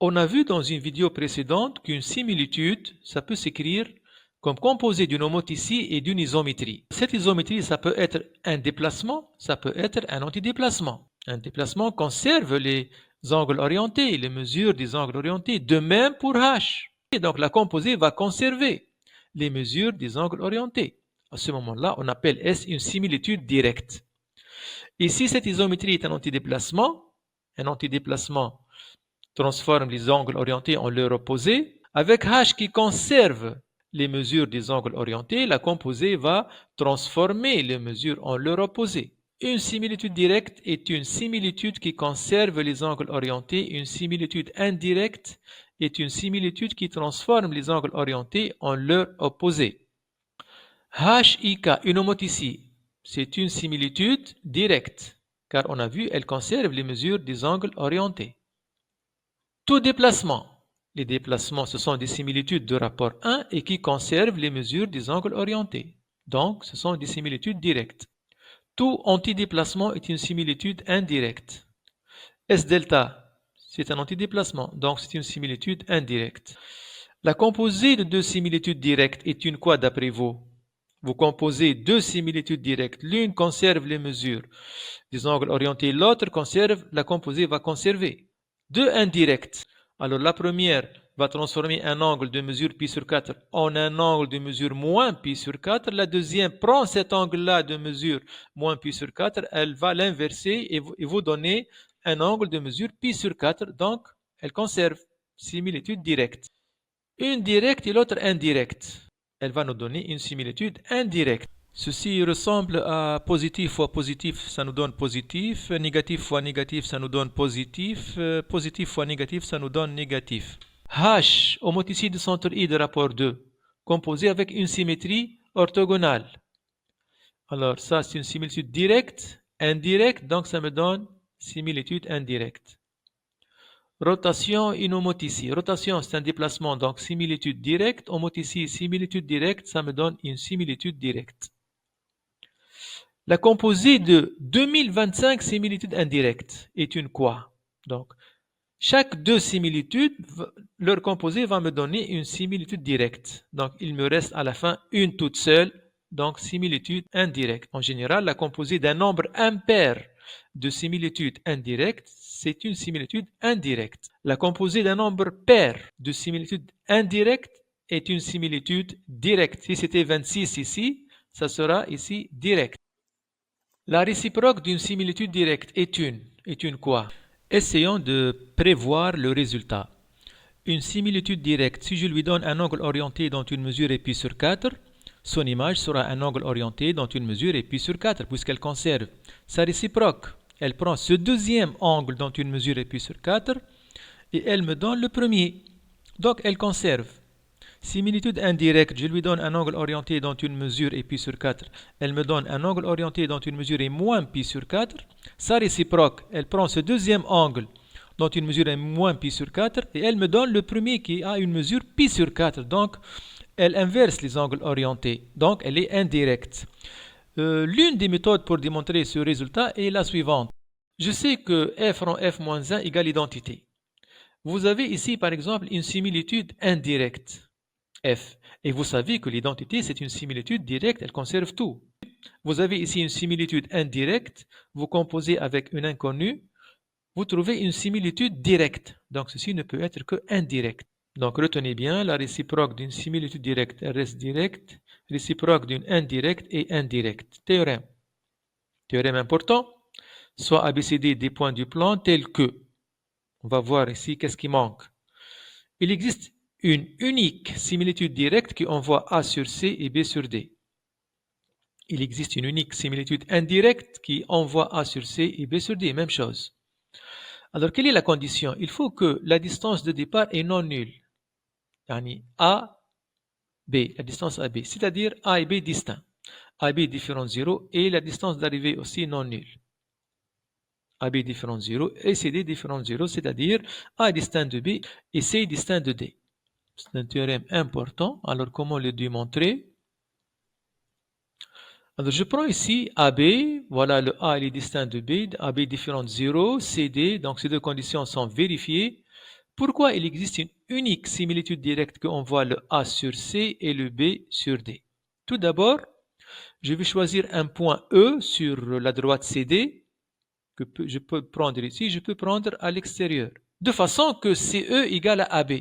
On a vu dans une vidéo précédente qu'une similitude, ça peut s'écrire comme composé d'une homothétie et d'une isométrie. Cette isométrie, ça peut être un déplacement, ça peut être un antidéplacement. Un déplacement conserve les angles orientés, les mesures des angles orientés, de même pour H. Et donc la composée va conserver les mesures des angles orientés. À ce moment-là, on appelle S une similitude directe. Ici, cette isométrie est un antidéplacement transforme les angles orientés en leur opposé. Avec H qui conserve les mesures des angles orientés, la composée va transformer les mesures en leur opposé. Une similitude directe est une similitude qui conserve les angles orientés. Une similitude indirecte est une similitude qui transforme les angles orientés en leur opposé. HIK, une homothétie, c'est une similitude directe, car on a vu, elle conserve les mesures des angles orientés. Tout déplacement. Les déplacements, ce sont des similitudes de rapport 1 et qui conservent les mesures des angles orientés. Donc, ce sont des similitudes directes. Tout antidéplacement est une similitude indirecte. S delta, c'est un antidéplacement, donc c'est une similitude indirecte. La composée de deux similitudes directes est une quoi d'après vous? Vous composez deux similitudes directes. L'une conserve les mesures des angles orientés, l'autre conserve, la composée va conserver. Deux indirectes. Alors la première va transformer un angle de mesure pi sur 4 en un angle de mesure moins pi sur 4. La deuxième prend cet angle-là de mesure moins pi sur 4, elle va l'inverser et vous donner un angle de mesure pi sur 4. Donc, elle conserve similitude directe. Une directe et l'autre indirecte. Elle va nous donner une similitude indirecte. Ceci ressemble à positif fois positif, ça nous donne positif. Négatif fois négatif, ça nous donne positif. Positif fois négatif, ça nous donne négatif. H, homothétie de centre I de rapport 2, composé avec une symétrie orthogonale. Alors ça, c'est une similitude directe, indirecte, donc ça me donne similitude indirecte. Rotation, une homothétie. Rotation, c'est un déplacement, donc similitude directe. Homothétie, similitude directe, ça me donne une similitude directe. La composée de 2025 similitudes indirectes est une quoi? Donc, chaque deux similitudes, leur composée va me donner une similitude directe. Donc, il me reste à la fin une toute seule, donc similitude indirecte. En général, la composée d'un nombre impair de similitudes indirectes, c'est une similitude indirecte. La composée d'un nombre pair de similitudes indirectes est une similitude directe. Si c'était 26 ici, ça sera ici direct. La réciproque d'une similitude directe est une quoi? Essayons de prévoir le résultat. Une similitude directe, si je lui donne un angle orienté dont une mesure est pi sur 4, son image sera un angle orienté dont une mesure est pi sur 4, puisqu'elle conserve sa réciproque. Elle prend ce deuxième angle dont une mesure est pi sur 4 et elle me donne le premier. Donc elle conserve. Similitude indirecte, je lui donne un angle orienté dont une mesure est pi sur 4. Elle me donne un angle orienté dont une mesure est moins pi sur 4. Sa réciproque, elle prend ce deuxième angle dont une mesure est moins pi sur 4 et elle me donne le premier qui a une mesure pi sur 4. Donc, elle inverse les angles orientés. Donc, elle est indirecte. L'une des méthodes pour démontrer ce résultat est la suivante. Je sais que f rend f moins 1 égale identité. Vous avez ici, par exemple, une similitude indirecte. F. Et vous savez que l'identité, c'est une similitude directe, elle conserve tout. Vous avez ici une similitude indirecte, vous composez avec une inconnue, vous trouvez une similitude directe. Donc ceci ne peut être que indirect. Donc retenez bien, la réciproque d'une similitude directe, elle reste directe, réciproque d'une indirecte est indirecte. Théorème. Théorème important, soit ABCD des points du plan tels que, on va voir ici qu'est-ce qui manque. Il existe une unique similitude directe qui envoie A sur C et B sur D. Il existe une unique similitude indirecte qui envoie A sur C et B sur D, même chose. Alors, quelle est la condition? Il faut que la distance de départ est non nulle. Yani A, B, la distance AB, c'est-à-dire A et B distincts. A et B différent de 0 et la distance d'arrivée aussi non nulle. AB différent de 0 et CD différent de 0, c'est-à-dire A distinct de B et C distinct de D. C'est un théorème important. Alors, comment le démontrer? Alors, je prends ici AB. Voilà, le A il est distinct de B. AB différent de 0. CD, donc ces deux conditions sont vérifiées. Pourquoi il existe une unique similitude directe qu'on voit le A sur C et le B sur D? Tout d'abord, je vais choisir un point E sur la droite CD que je peux prendre ici, je peux prendre à l'extérieur, de façon que CE égale à AB.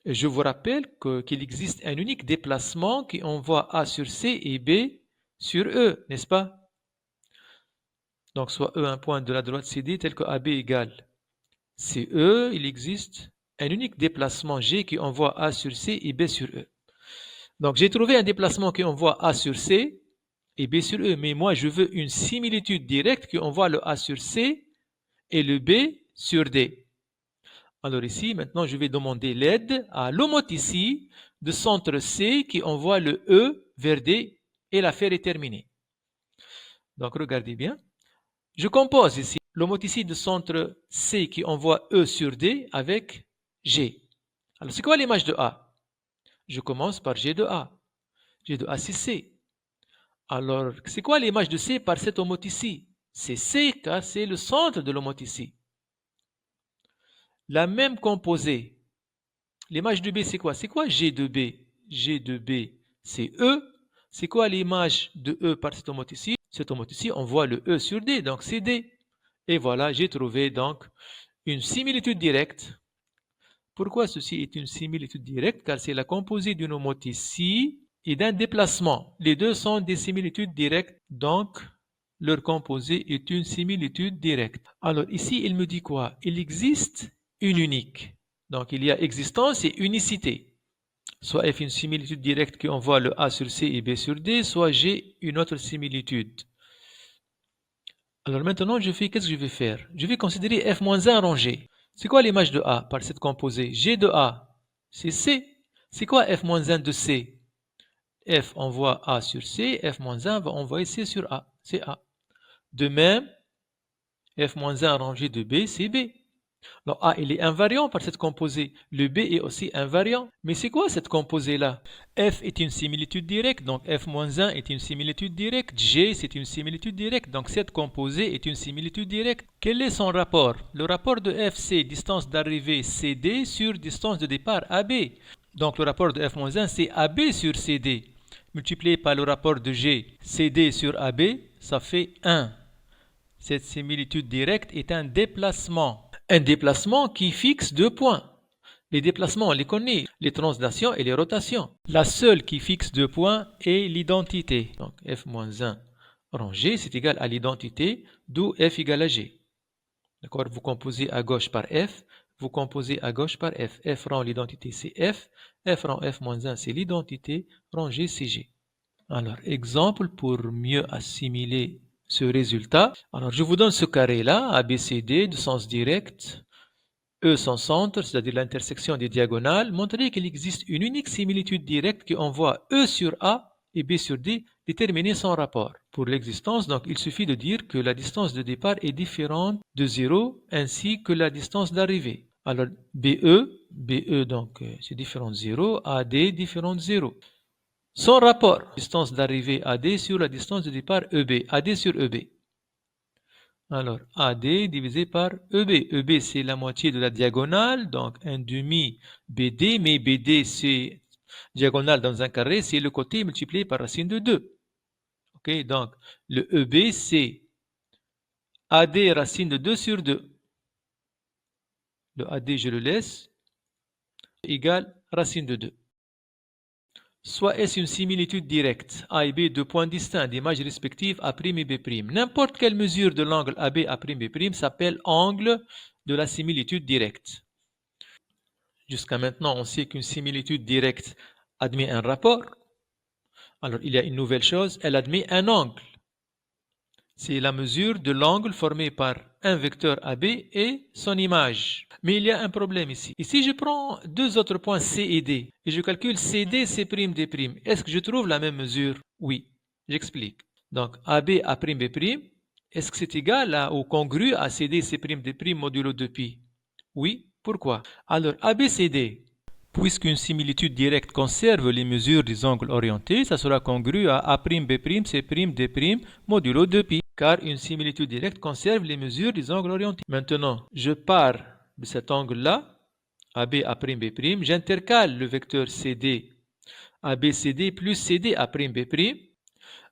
Et je vous rappelle qu'il existe un unique déplacement qui envoie A sur C et B sur E, n'est-ce pas? Donc soit E un point de la droite CD tel que AB égale CE, il existe un unique déplacement G qui envoie A sur C et B sur E. Donc j'ai trouvé un déplacement qui envoie A sur C et B sur E, mais moi je veux une similitude directe qui envoie le A sur C et le B sur D. Alors ici, maintenant je vais demander l'aide à l'homothétie de centre C qui envoie le E vers D et l'affaire est terminée. Donc regardez bien. Je compose ici l'homothétie de centre C qui envoie E sur D avec G. Alors c'est quoi l'image de A? Je commence par G de A. G de A c'est C. Alors c'est quoi l'image de C par cette homothétie? C'est C car c'est le centre de l'homothétie. La même composée. L'image de B c'est quoi? C'est quoi G de B? G de B c'est E. C'est quoi l'image de E par cette homothétie? Cette homothétie envoie le E sur D, donc c'est D. Et voilà, j'ai trouvé donc une similitude directe. Pourquoi ceci est une similitude directe? Car c'est la composée d'une homothétie et d'un déplacement. Les deux sont des similitudes directes, donc leur composé est une similitude directe. Alors ici, il me dit quoi? Il existe une unique. Donc il y a existence et unicité. Soit F une similitude directe qui envoie le A sur C et B sur D, soit G une autre similitude. Alors maintenant, qu'est-ce que je vais faire? Je vais considérer F-1 rangé. C'est quoi l'image de A par cette composée? G de A, c'est C. C'est quoi F-1 de C? F envoie A sur C, F-1 va envoyer C sur A, c'est A. De même, F-1 rangé de B, c'est B. Alors A, il est invariant par cette composée. Le B est aussi invariant. Mais c'est quoi cette composée-là? F est une similitude directe, donc F-1 est une similitude directe. G, c'est une similitude directe, donc cette composée est une similitude directe. Quel est son rapport? Le rapport de F, c'est distance d'arrivée CD sur distance de départ AB. Donc le rapport de F-1, c'est AB sur CD. Multiplié par le rapport de G, CD sur AB, ça fait 1. Cette similitude directe est un déplacement. Un déplacement qui fixe deux points. Les déplacements, on les connaît, les translations et les rotations. La seule qui fixe deux points est l'identité. Donc F-1 rangé, c'est égal à l'identité, d'où F égale à G. D'accord? Vous composez à gauche par F, vous composez à gauche par F. F rang l'identité, c'est F. F rang F-1, c'est l'identité. Rangé, c'est G. Alors, exemple pour mieux assimiler ce résultat. Alors, je vous donne ce carré-là, ABCD, de sens direct, E son centre, c'est-à-dire l'intersection des diagonales. Montrez qu'il existe une unique similitude directe qui envoie E sur A et B sur D, déterminer son rapport. Pour l'existence, donc, il suffit de dire que la distance de départ est différente de 0, ainsi que la distance d'arrivée. Alors, BE donc, c'est différent de 0, AD différent de 0. Son rapport, distance d'arrivée AD sur la distance de départ EB, AD sur EB. Alors, AD divisé par EB. EB, c'est la moitié de la diagonale, donc un demi BD, mais BD, c'est diagonale dans un carré, c'est le côté multiplié par racine de 2. Ok, donc le EB, c'est AD racine de 2 sur 2. Le AD, je le laisse, égale racine de 2. Soit est-ce une similitude directe, A et B, deux points distincts d'images respectives A' et B'. N'importe quelle mesure de l'angle AB, A'B' s'appelle angle de la similitude directe. Jusqu'à maintenant, on sait qu'une similitude directe admet un rapport. Alors, il y a une nouvelle chose, elle admet un angle. C'est la mesure de l'angle formé par un vecteur AB et son image. Mais il y a un problème ici. Ici, je prends deux autres points C et D et je calcule CD, C', D'. Est-ce que je trouve la même mesure? Oui. J'explique. Donc, AB, A'B', est-ce que c'est égal ou congru à CD, C', D' modulo 2π? Oui. Pourquoi? Alors, ABCD, puisqu'une similitude directe conserve les mesures des angles orientés, ça sera congru à A'B', C', D' modulo 2π. Car une similitude directe conserve les mesures des angles orientés. Maintenant, je pars de cet angle-là, AB A' B', j'intercale le vecteur CD, ABCD plus CD A' B'.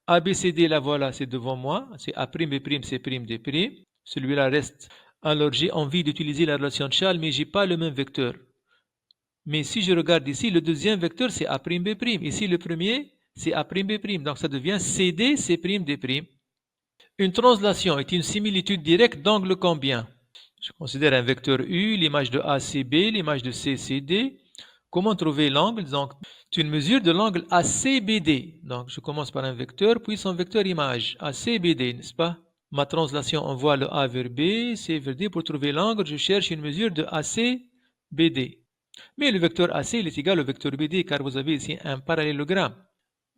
ABCD, la voilà, c'est devant moi, c'est A' B', C' D'. Celui-là reste. Alors j'ai envie d'utiliser la relation de Charles, mais j'ai pas le même vecteur. Mais si je regarde ici, le deuxième vecteur, c'est A' B'. Ici, le premier, c'est A' B'. Donc ça devient CD, C' D'. Une translation est une similitude directe d'angle combien? Je considère un vecteur U, l'image de ACB, l'image de CCD. Comment trouver l'angle? Donc, c'est une mesure de l'angle ACBD. Donc, je commence par un vecteur, puis son vecteur image, ACBD, n'est-ce pas? Ma translation envoie le A vers B, C vers D. Pour trouver l'angle, je cherche une mesure de ACBD. Mais le vecteur AC il est égal au vecteur BD, car vous avez ici un parallélogramme.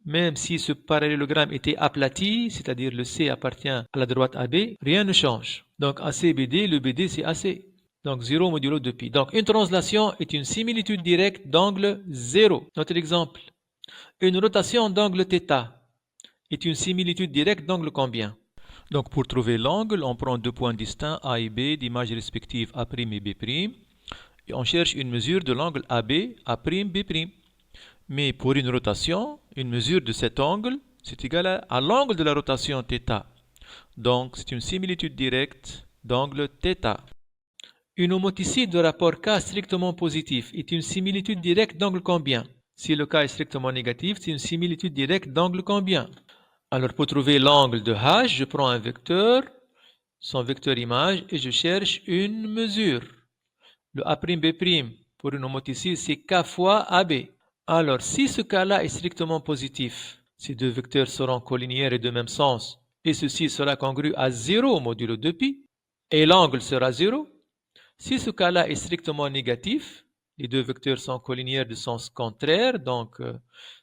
Même si ce parallélogramme était aplati, c'est-à-dire le C appartient à la droite AB, rien ne change. Donc ACBD, le BD c'est AC. Donc 0 modulo de pi. Donc une translation est une similitude directe d'angle 0. Notre exemple. Une rotation d'angle θ est une similitude directe d'angle combien? Donc pour trouver l'angle, on prend deux points distincts A et B d'image respective A' et B'. Et on cherche une mesure de l'angle AB, A', B'. Mais pour une rotation, une mesure de cet angle, c'est égal à l'angle de la rotation θ. Donc, c'est une similitude directe d'angle θ. Une homoticide de rapport K strictement positif est une similitude directe d'angle combien? Si le K est strictement négatif, c'est une similitude directe d'angle combien? Alors, pour trouver l'angle de H, je prends un vecteur, son vecteur image, et je cherche une mesure. Le A'B' pour une homoticide, c'est K fois AB. Alors, si ce cas-là est strictement positif, ces deux vecteurs seront colliniaires et de même sens, et ceci sera congru à 0 modulo 2π, et l'angle sera 0. Si ce cas-là est strictement négatif, les deux vecteurs sont colliniaires de sens contraire, donc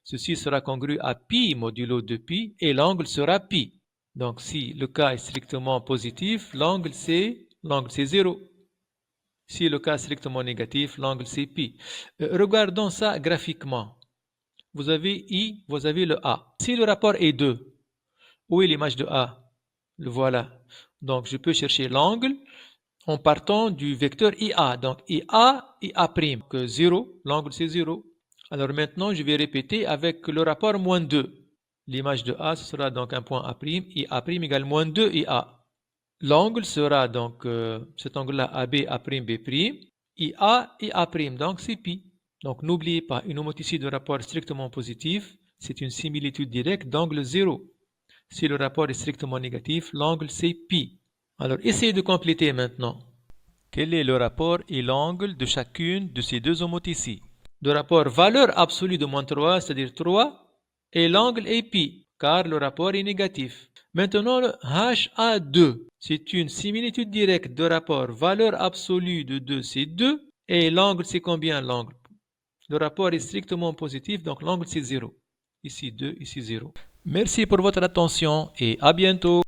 ceci sera congru à π modulo 2π, et l'angle sera π. Donc, si le cas est strictement positif, l'angle c'est 0. Si le cas est strictement négatif, l'angle c'est π. Regardons ça graphiquement. Vous avez I, vous avez le A. Si le rapport est 2, où est l'image de A? Le voilà. Donc je peux chercher l'angle en partant du vecteur IA. Donc IA, IA', que 0, l'angle c'est 0. Alors maintenant je vais répéter avec le rapport moins 2. L'image de A, ce sera donc un point A', IA' égale moins 2 IA. L'angle sera donc cet angle-là AB, A', B', IA, IA', donc c'est pi. Donc n'oubliez pas, une homoticide de rapport strictement positif, c'est une similitude directe d'angle 0. Si le rapport est strictement négatif, l'angle c'est pi. Alors essayez de compléter maintenant. Quel est le rapport et l'angle de chacune de ces deux homoticides? Le rapport valeur absolue de moins 3, c'est-à-dire 3, et l'angle est pi, car le rapport est négatif. Maintenant, le HA2, c'est une similitude directe de rapport valeur absolue de 2, c'est 2, et l'angle, c'est combien l'angle? Le rapport est strictement positif, donc l'angle, c'est 0. Ici 2, ici 0. Merci pour votre attention et à bientôt.